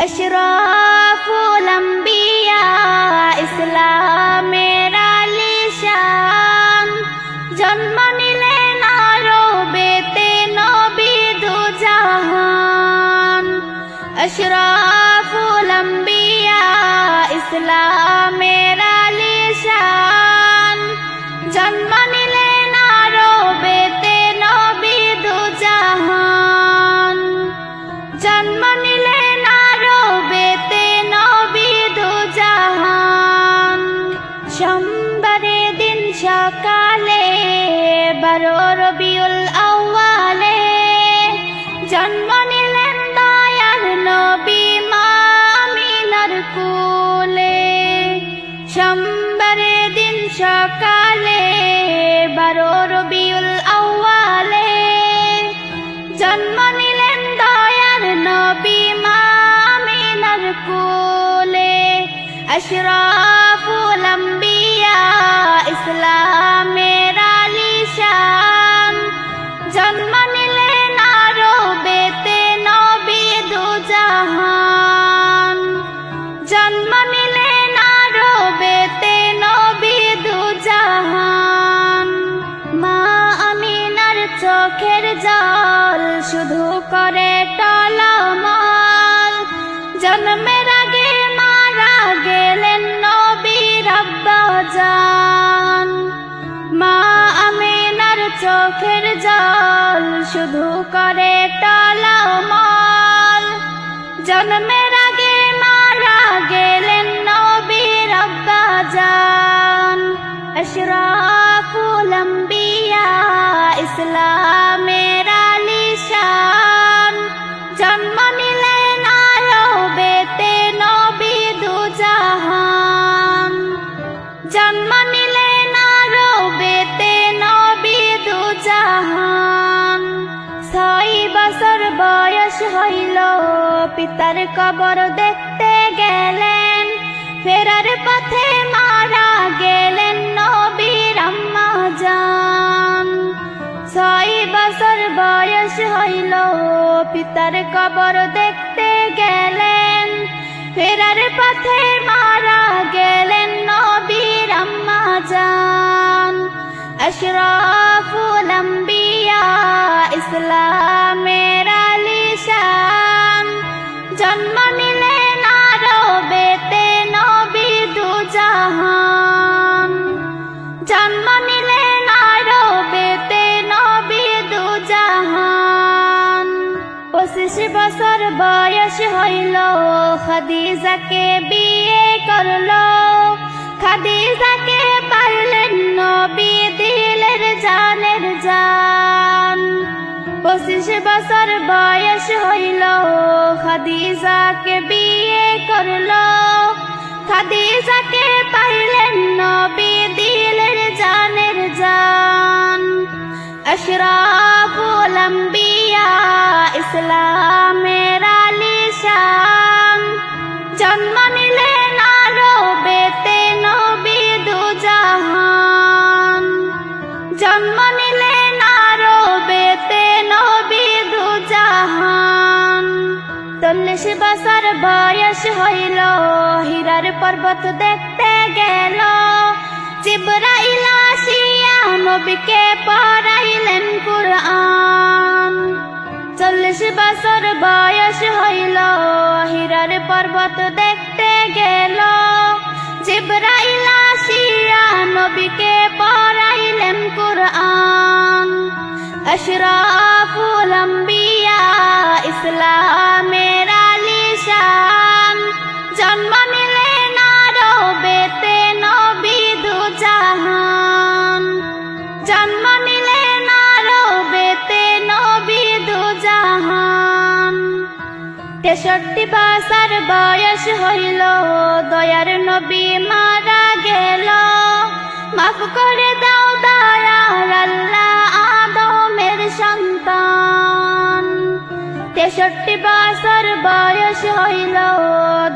अशराफुल अंबिया इस्लामेर आलिशान जन्म निलेन आरबेते नबी दुजाहान। अशराफुल अंबिया इस्लामेर आलिशान जन्म निलेन आरबेते नबी दुजाहान। जन्म निलेन आरबेते नबी दुजाहान। सोमबारे दिन सकाले 12 रबिउल आव्वाले जन्म निलेन दयार नबी मा आमिनार कोले। सोमबारे दिन सकाले 12 रबिउल आव्वाले जन्म निलेन दयार नबी मा आमिनार कोले। अशराफुल अंबिया इस्लामेर आलिशान जन्म निलेन आरबेते नबी दुजाहान। जन्म निलेन आरबेते नबी दुजाहान। मा आमिनार चोखेर जल शुधु करे टलमल जन्मेर आगे मारा गेलेन नबीर आब्बाजान। मा आमिनार चोखेर जल शुधु करे टलमल जन्मेर आगे मारा गेलेन नबीर आब्बाजान। अशराफुल अंबिया इस्लामेर आलिशान जन्म निलेन आरबेते नबी दुजाहान। जन्म निलेन आरबेते नबी दुजाहान। 6 বছর বয়স হইল পিতার কবর দেখতে গেলেন। ফেরার পথে মারা গেলেন নবীর আম্মাজান। 6 বছর বয়স হইল পিতার কবর দেখতে গেলেন। ফেরার পথে মারা গেলেন নবীর আম্মাজান। अशराफुल अंबिया इस्लामेर आलिशान जन्म निलेन आरबेते नबी दुजाहान। जन्म निलेन आरबेते नबी दुजाहान। 25 বছর বয়স হইল খাদিজাকে বিয়ে করলো। খাদিজাকে পাইলেন নবী দিলের জানের জান। 25 বছর বয়স হইল খাদিজাকে বিয়ে করলো। খাদিজাকে পাইলেন নবী দিলের জানের জান। अशराफुल अंबिया इस्लामेर आलिशान जन्म निलेन आरबेते नबी दुजाहान। जन्म निलेन आरबेते नबी दुजाहान। 40 বছর বয়স হইল হীরার পর্বত দেখতে গেল। জিবরাইল আসিয়া নবীকে পড়াইলেন কুরআন। 40 বছর বয়স হইল হীরার পর্বত দেখতে গেল। জিবরাইল আসিয়া নবীকে পড়াইলেন কুরআন। अशराफुल अंबिया इस्लामेर आलिशान जन्म निलेन आरबेते नबी दुजाहान। जन्म निलेन आरबेते नबी दुजाहान। 63 বছর বয়স হইল দয়ার নবী মারা গেল। মাফ করে দাও দয়ার আল্লাহ আদমের সন্তান। 63 বছর বয়স হইল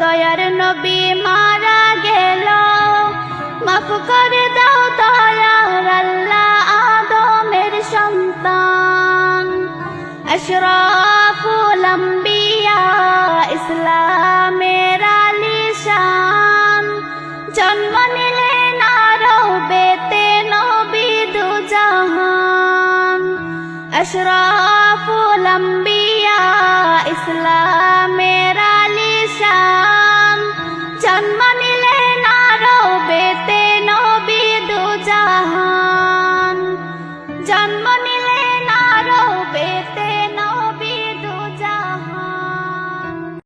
দয়ার নবী মারা গেল। মাফ করে দাও দয়ার আল্লাহ আদমের সন্তান। अशराफुल अंबिया इस्लाम أشرف الأنبياء إسلام